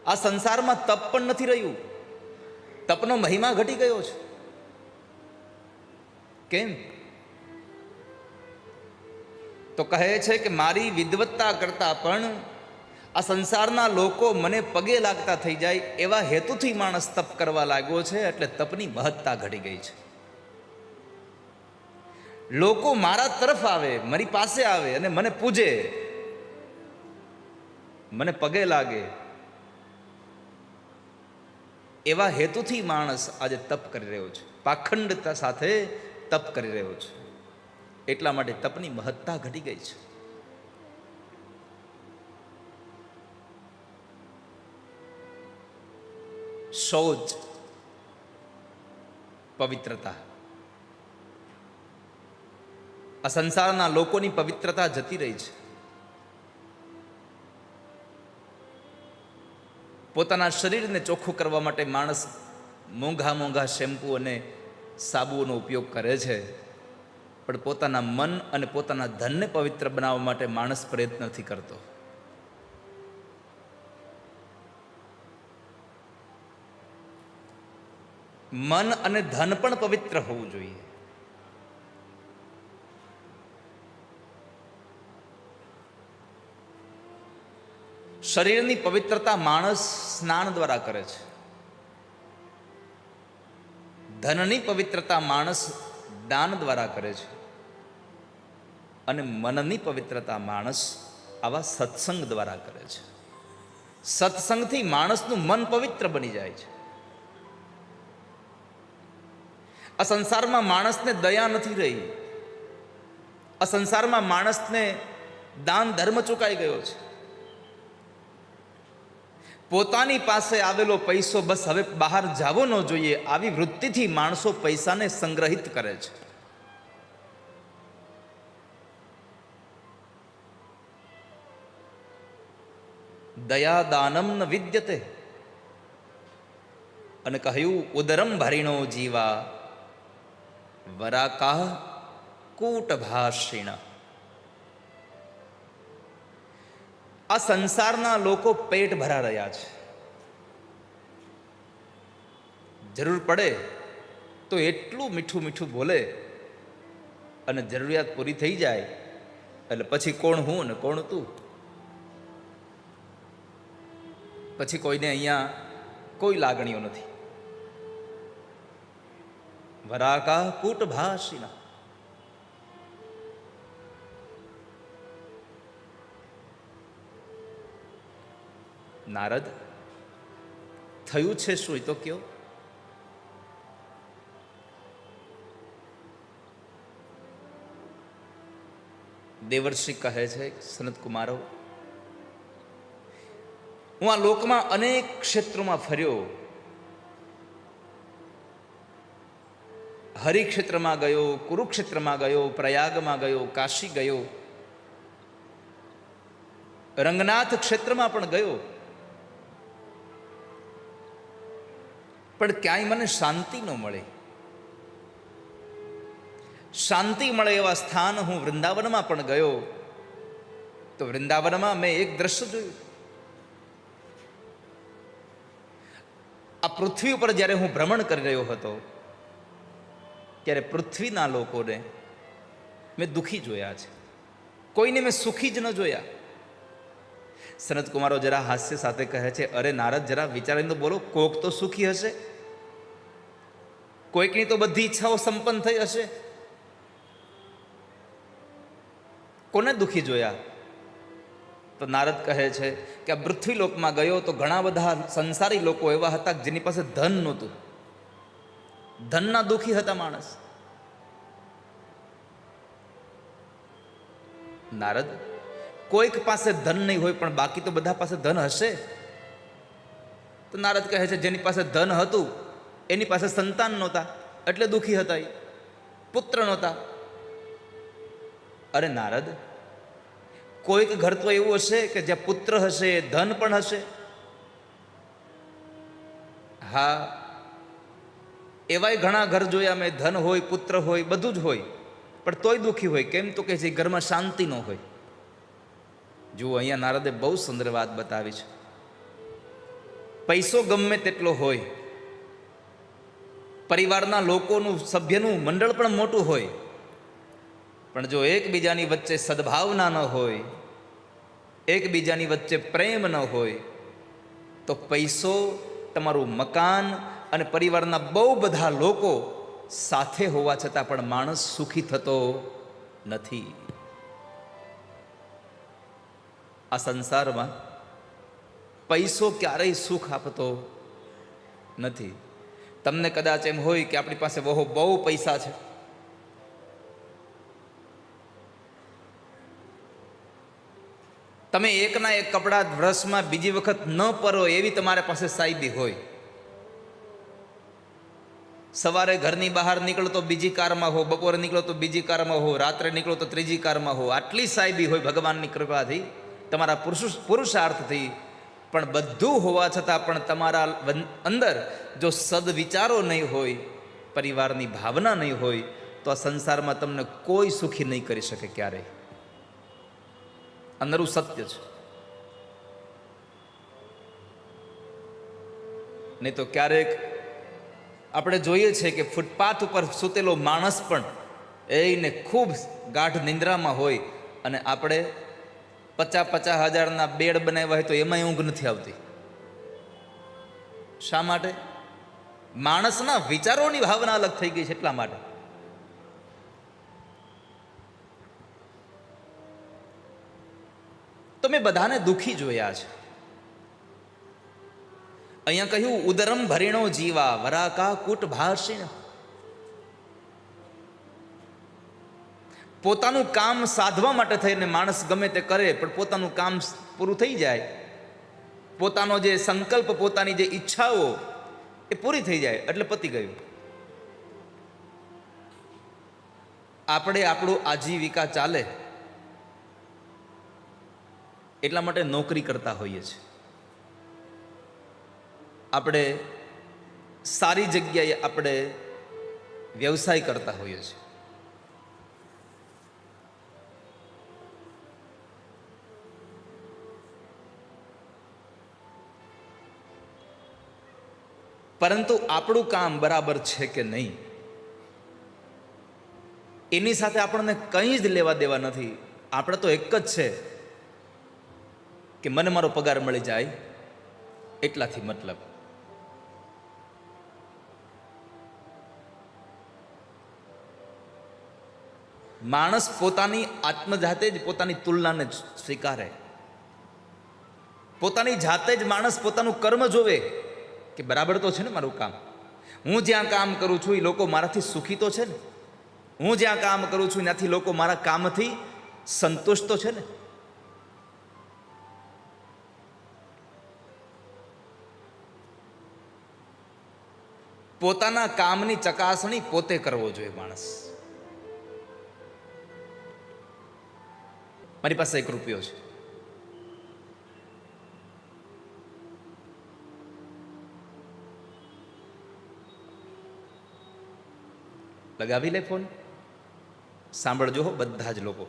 આ સંસારમાં તપ પણ નથી રહ્યું, તપનો મહિમા ઘટી ગયો છે. કેમ? તો કહે છે કે મારી વિદ્વત્તા કરતાં પણ આ સંસારના લોકો મને પગે લાગતા થઈ જાય એવા હેતુથી માણસ તપ કરવા લાગ્યો છે, એટલે તપની મહત્તા ઘટી ગઈ છે. લોકો મારા તરફ આવે, મારી પાસે આવે અને મને પૂજે, મને પગે લાગે, એવા હેતુથી માણસ આજે તપ કરી રહ્યો છે, પાખંડતા સાથે તપ કરી રહ્યો છે. એટલા માટે તપની મહત્તા ઘટી ગઈ છે. શૌચ, પવિત્રતા, આ સંસારના લોકોની પવિત્રતા જતી રહી છે. પોતાના શરીરને ચોખ્ખું કરવા માટે માણસ મોંઘા મોંઘા શેમ્પૂ અને સાબુનો ઉપયોગ કરે છે, પણ પોતાના મન અને પોતાના ધનને પવિત્ર બનાવવા માટે માણસ પ્રયત્ન નથી કરતો. મન અને ધન પણ પવિત્ર હોવું જોઈએ. શરીરની પવિત્રતા માણસ સ્નાન દ્વારા કરે છે. ધનની પવિત્રતા માણસ દાન દ્વારા કરે છે. અને મનની પવિત્રતા માણસ આવા સત્સંગ દ્વારા કરે છે. સત્સંગથી માણસનું મન પવિત્ર બની જાય છે. આ સંસારમાં માણસને દયા નથી રહી. આ સંસારમાં માણસને દાન ધર્મ ચૂકાઈ ગયો છે. પોતાની પાસે આવેલો પૈસો બસ હવે બહાર જવો ન જોઈએ, આવી વૃત્તિથી માણસો પૈસાને સંગ્રહિત કરે છે. દયા દાનમ ન વિદ્યતે, અને કહ્યું ઉદરમ ભરીણો જીવા વરાકાહ કૂટભાષિણ. આ સંસારના લોકો પેટ ભરા રહ્યા છે. જરૂર પડે તો એટલું મીઠું મીઠું બોલે અને જરૂરિયાત પૂરી થઈ જાય એટલે પછી કોણ હું ને કોણ તું. પછી કોઈને અહીંયા કોઈ લાગણીઓ નથી. વરાકા કૂટભાષિના. નારદ, થયું છે શું એ તો કયો? દેવર્ષિ કહે છે, સનત કુમારો, હું આ લોકમાં અનેક ક્ષેત્રોમાં ફર્યો. હરિક્ષેત્રમાં ગયો, કુરુક્ષેત્રમાં ગયો, પ્રયાગમાં ગયો, કાશી ગયો, રંગનાથ ક્ષેત્રમાં પણ ગયો, પણ ક્યાંય મને શાંતિ ન મળે. શાંતિ મળે એવા સ્થાન હું વૃંદાવનમાં પણ ગયો, તો વૃંદાવનમાં મેં એક દ્રશ્ય જોયું. આ પૃથ્વી ઉપર જ્યારે હું ભ્રમણ કરી રહ્યો હતો ત્યારે પૃથ્વીના લોકોને મેં દુઃખી જોયા છે, કોઈને મેં સુખી જ ન જોયા. સનત કુમારો જરા હાસ્ય સાથે કહે છે, અરે નારદ, જરા વિચારીને તો બોલો, કોક તો સુખી હશે, કોઈકની તો બધી ઈચ્છાઓ સંપન્ન થઈ હશે. કોને દુઃખી જોયા? તો નારદ કહે છે કે આ પૃથ્વી લોકમાં ગયો તો ઘણા બધા સંસારી લોકો એવા હતા જેની પાસે ધન નહોતું. ધનના દુઃખી હતા માણસ. નારદ, કોઈક પાસે ધન નહીં હોય પણ બાકી તો બધા પાસે ધન હશે. તો નારદ કહે છે, જેની પાસે ધન હતું એની પાસે સંતાન નહોતા એટલે દુઃખી હતા, એ પુત્ર નહોતા. અરે નારદ, કોઈક ઘર તો એવું હશે કે જ્યાં પુત્ર હશે, ધન પણ હશે. હા, એવાય ઘણા ઘર જોયા મેં, ધન હોય, પુત્ર હોય, બધું જ હોય, પણ તોય દુઃખી હોય. કેમ? તો કે છે ઘરમાં શાંતિ ન હોય. જુઓ, અહીંયા નારદે બહુ સુંદર વાત બતાવી છે. પૈસો ગમે તેટલો હોય, પરિવારના લોકોનું સભ્યનું મંડળ પણ મોટું હોય, પણ જો એકબીજાની વચ્ચે સદભાવના ન હોય, એકબીજાની વચ્ચે પ્રેમ ન હોય, તો પૈસો, તમારું મકાન અને પરિવારના બહુ બધા લોકો સાથે હોવા છતાં પણ માણસ સુખી થતો નથી. આ સંસારમાં પૈસો ક્યારેય સુખ આપતો નથી. તમને કદાચ એમ હોય કે આપણી પાસે બહુ પૈસા છે, તમે એકના એક કપડાં વર્ષમાં બીજી વખત ન પહેરો એવી તમારા પાસે સાઈબી હોય, સવારે ઘરની બહાર નીકળો તો બીજી કારમાં હો, બપોરે નીકળો તો બીજી કારમાં હો, રાત્રે નીકળો તો ત્રીજી કારમાં હો, આટલી સાઈબી હોય ભગવાનની કૃપાથી, તમારા પુરુષાર્થથી. પણ બધું હોવા છતાં પણ તમારા અંદર જો સદવિચારો નહીં હોય, પરિવારની ભાવના નહીં હોય, તો આ સંસારમાં તમને કોઈ સુખી નહીં કરી શકે ક્યારેય. અંદરનું સત્ય છે. નહીં તો ક્યારેક આપણે જોઈએ છે કે ફૂટપાથ ઉપર સૂતેલો માણસ પણ એને ખૂબ ગાઢ નિંદ્રામાં હોય, અને આપણે 50,000 હજારના બેડ બનાવ્યા હોય તો એમાંય ઊંઘ નથી આવતી. શા માટે? માણસના વિચારોની ભાવના અલગ થઈ ગઈ છે એટલા માટે. તો મેં બધાને દુઃખી જોયા છે. અહીંયા કહ્યું ઉદરમ ભરીણો જીવા વરાકા કૂટ ભાષિણ. પોતાનું કામ સાધવા માટે થઈને માણસ ગમે તે કરે, પણ પોતાનું કામ પૂરું થઈ જાય, પોતાનો જે સંકલ્પ, પોતાની જે ઈચ્છાઓ એ પૂરી થઈ જાય એટલે પતી ગયું. આપણે આપણું આજીવિકા ચાલે એટલા માટે નોકરી કરતા હોઈએ છીએ, આપણે સારી જગ્યાએ આપણે વ્યવસાય કરતા હોઈએ છીએ. પરંતુ આપણું કામ બરાબર છે કે નહીં એની સાથે આપણને કંઈ જ લેવા દેવા નથી. આપણે તો એક જ છે કે મને મારો પગાર મળી જાય એટલાથી મતલબ. માણસ પોતાની આત્મજાતે જ પોતાની તુલનાને સ્વીકારે, પોતાની જાતે જ માણસ પોતાનું કર્મ જોવે કે બરાબર તો છે ને મારું કામ. હું જ્યાં કામ કરું છું એ લોકો મારાથી સુખી તો છે ને, હું જ્યાં કામ કરું છું ત્યાંથી લોકો મારા કામથી સંતુષ્ટ તો છે ને. પોતાના કામની ચકાસણી પોતે કરવો જોઈએ માણસ. મારી પાસે 1 રૂપિયો છે, લગાવી લે ફોન, સાંભળજો હો બધા જ લોકો,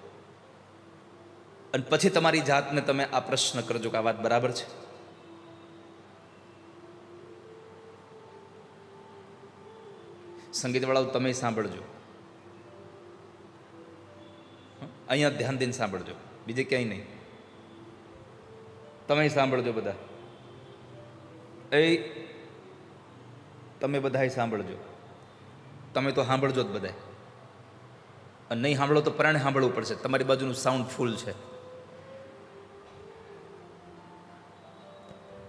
અને પછી તમારી જાતને તમે આ પ્રશ્ન કરજો કે આ વાત બરાબર છે. સંગીતવાળાઓ તમે સાંભળજો, અહીંયા ધ્યાન દઈને સાંભળજો, બીજે ક્યાંય નહીં. તમે સાંભળજો બધા, તમે બધા સાંભળજો. તમે તો સાંભળજો જ બધા, અને નહીં સાંભળો તો પ્રાણે સાંભળવું પડશે. તમારી બાજુનું સાઉન્ડ ફૂલ છે,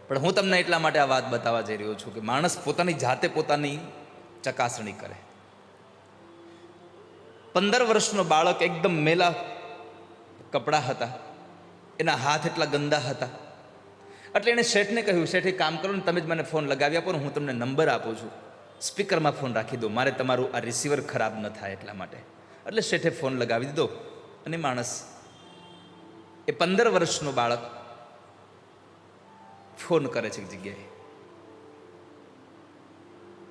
પણ હું તમને એટલા માટે આ વાત બતાવવા જઈ રહ્યો છું કે માણસ પોતાની જાતે પોતાની ચકાસણી કરે. 15 વર્ષનો બાળક, એકદમ મેલા કપડાં હતા, એના હાથ એટલા ગંદા હતા, એટલે એણે શેઠને કહ્યું, શેઠ એક કામ કરો ને, તમે જ મને ફોન લગાવી આપો ને, હું તમને નંબર આપું છું, સ્પીકરમાં ફોન રાખી દો, મારે તમારું આ રિસીવર ખરાબ ન થાય એટલા માટે. એટલે શેઠે ફોન લગાવી દીધો, અને માણસ, એ 15 વર્ષનો બાળક ફોન કરે છે એક જગ્યાએ,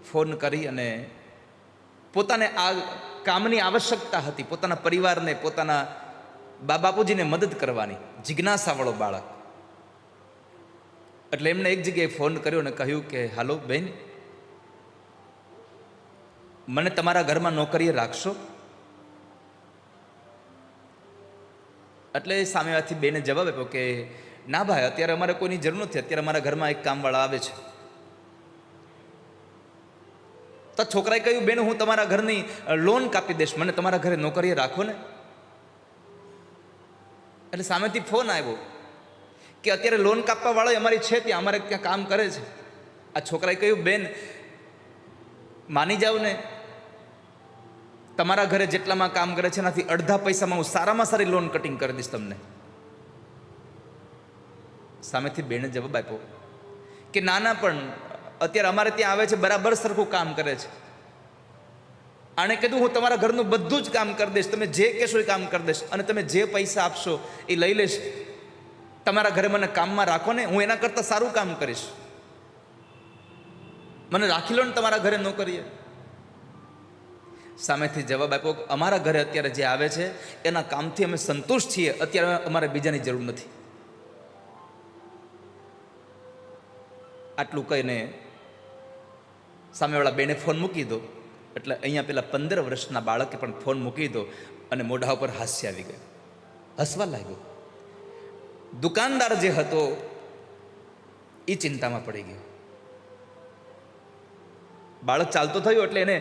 ફોન કરી અને પોતાને આ કામની આવશ્યકતા હતી, પોતાના પરિવારને, પોતાના બાપુજીને મદદ કરવાની જિજ્ઞાસાવાળો બાળક. એટલે એમને એક જગ્યાએ ફોન કર્યો અને કહ્યું કે હાલો બેન, મને તમારા ઘરમાં નોકરીએ રાખશો? એટલે સામેવાથી બેને જવાબ આપ્યો કે ના ભાઈ, અત્યારે અમારે કોઈની જરૂર નથી, અત્યારે અમારા ઘરમાં એક કામવાળા આવે છે. તો છોકરાએ કહ્યું, બેન હું તમારા ઘરની લોન કાપી દઈશ, મને તમારા ઘરે નોકરીએ રાખો ને. એટલે સામેથી ફોન આવ્યો કે અત્યારે લોન કાપવા વાળો અમારી છે ત્યાં, અમારે ત્યાં કામ કરે છે. આ છોકરાએ કહ્યું, બેન માની જાવ ને, તમારા ઘરે જેટલામાં કામ કરે છે એનાથી અડધા પૈસામાં હું સારામાં સારી લોન કટિંગ કરી દઈશ તમને. સામેથી બેને જવાબ આપ્યો કે ના ના, પણ અત્યારે અમારે ત્યાં આવે છે, બરાબર સરખું કામ કરે છે. આણે કીધું હું તમારા ઘરનું બધું જ કામ કરી દઈશ, તમે જે કહેશો એ કામ કરી દઈશ, અને તમે જે પૈસા આપશો એ લઈ લઈશ. તમારા ઘરે મને કામમાં રાખો ને, હું એના કરતાં સારું કામ કરીશ. મને રાખી લો ને તમારા ઘરે નોકરીએ. સામેથી જવાબ આપ્યો, અમારા ઘરે અત્યારે જે આવે છે એના કામથી અમે સંતુષ્ટ છીએ, અત્યારે અમારે બીજાની જરૂર નથી. આટલું કહીને સામેવાળા બેને ફોન મૂકી દો. એટલે અહીંયા પેલા 15 વર્ષના બાળકે પણ ફોન મૂકી દો અને મોઢા ઉપર હાસ્ય આવી ગયું, હસવા લાગ્યો. દુકાનદાર જે હતો એ ચિંતામાં પડી ગયો. બાળક ચાલતો થયો એટલે એને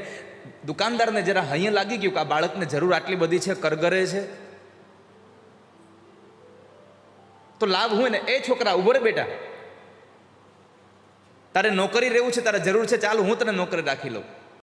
દુકાનદારને જરા અહીંયા લાગી ગયું કે આ બાળકને જરૂર આટલી બધી છે, કરગરે છે, તો લાભ હોય ને. એ છોકરા ઉભો રે બેટા, તારે નોકરી રહેવું છે, તારે જરૂર છે, ચાલ હું તને નોકરી રાખી લઉં.